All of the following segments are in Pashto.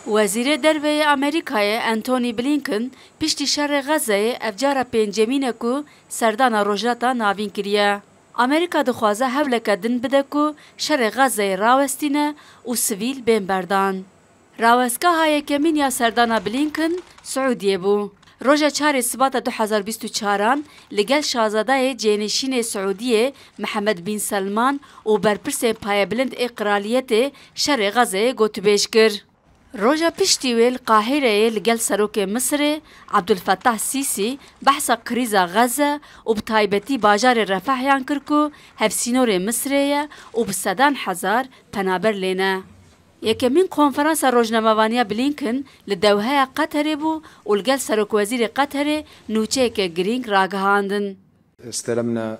وزیر دروی امریکای انتونی بلینکن پشتی شر غزه افجار پنجمینه کو سردان روجاتا ناوین کریه. امریکا دخوازه هولک دن بده کو شر غزه راوستینه و سویل بین بردان. راوسکه های کمین یا سردان بلینکن سعودیه بو. روژا 4 سبات 2024 لگل شاهزاده جانشین سعودیه محمد بن سلمان و برپرس پایبلند اقرالیت شر غزه گوتبیش کر. روژا پشتی ویل قاهره لگل سروک مصر عبدالفتاح سیسی بحث کریزا غزه و بطایبتی باجار رفحیان کرکو هفسینور مصریه و بسدان هزار پنابر لینه. یکمین کنفرانس روزنامه‌وانی بلینکن لدوحه قطر بو و لگل سروک وزیر قطر نوچه که گرینگ راگهاندن. استلمنا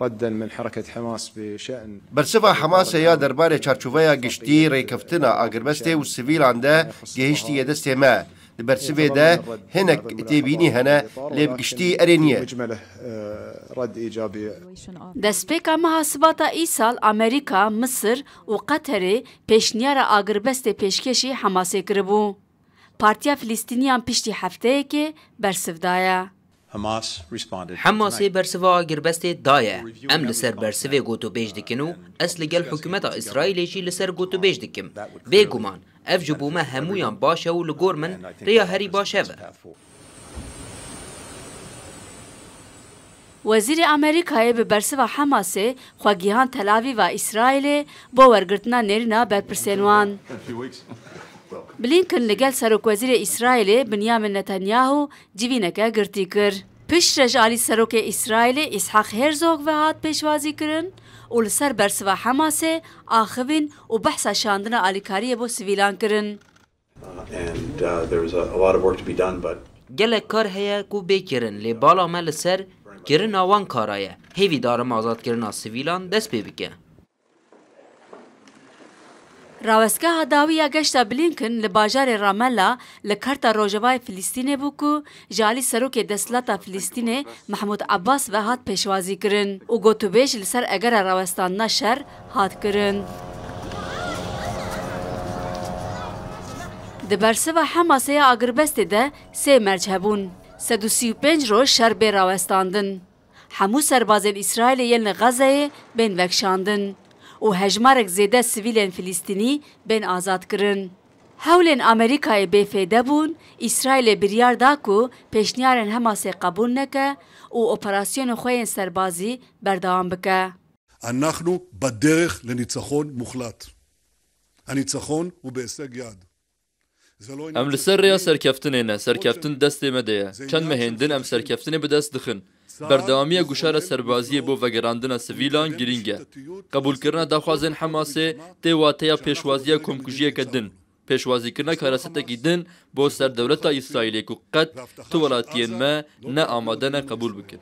ردا من حركة حماس بشأن برسفا حماس يا درباري چارچوبيا گشتي ريكفتنا اگربسته و سيفيل عنده گهشتي يدسته ما برسفه ده هنك تبيني هنا لبگشتي ارينيه مجمله رد ايجابي. دسپیکا محاسباتا ای سال امریکا، مصر و قطر پیشنیار اگربست پیشکشی حماسه کربو. پارتیا فلسطینیان پشتی هفته که برسفدایا. حماس برسوا اگربست دایه ام لسر برسوه گوتو بیج دکنو اصل گل حکومت اسرائیل جی لسر گوتو بیج دکم بگومان اف جبومه همویان باشه و لگور من ریا هری باشه و وزیر امریکای به برسوا حماس خواگیهان تلاوی و اسرائیل با ورگرتنا نرینا برپرسینوان. بلینکن لگل سروک وزیر اسرائیل بنیامین نتانیاهو جوینکه گرتی کر. پیش رجالی سروک اسرائیل اسحاق هرزوگ و هات پیشوازی کرن و لسر برسوا حماس آخوین و بحث شاندن آلیکاری بو سویلان کرن. گل کار هیا کو بیکرن لی بالا مل سر کرن آوان کارایه هیوی دارم آزاد کرن سویلان دست پی بکه. راوسکه داوی گشت بلینکن لباجار راملا لکارتا روجوای فلسطین بوکو جالی سروک دسلتا فلسطین محمود عباس و هات پیشوازی کرن و گوتو بیش لسر اگر راوستان نشر هات کرن. دبرسوا حماسه اگربست ده 3 مرج هبون 135 روز شر به راوستاندن. همو سربازن اسرائیل یلن غزه بین وکشاندن و هجمارک زیده سویلین فلسطینی بین آزاد کرن. هولین امریکای بفیده بون اسرائیل بریار دا کو پیشنیارن حماس قبول نکه و اپراسیون خوین سربازی بردوام بکه. אנחנו בדרך לניצחון مخلط. הניצחון הוא בהישג يد. ام لسر یا سرکفتنه سرکفتن دست مده چند مهندن ام سرکفتنه به دست دخن بردوامی گوشار سربازی بو وگراندن سویلان گرینگه قبول کردن داخوازن حماسه تیواتیا پیشوازی کمکوژی کدن پیشوازی کردن کاراسته گیدن بو سر دولت اسرائیل کو قد تو ولاتین ما نه آماده نه قبول بکن.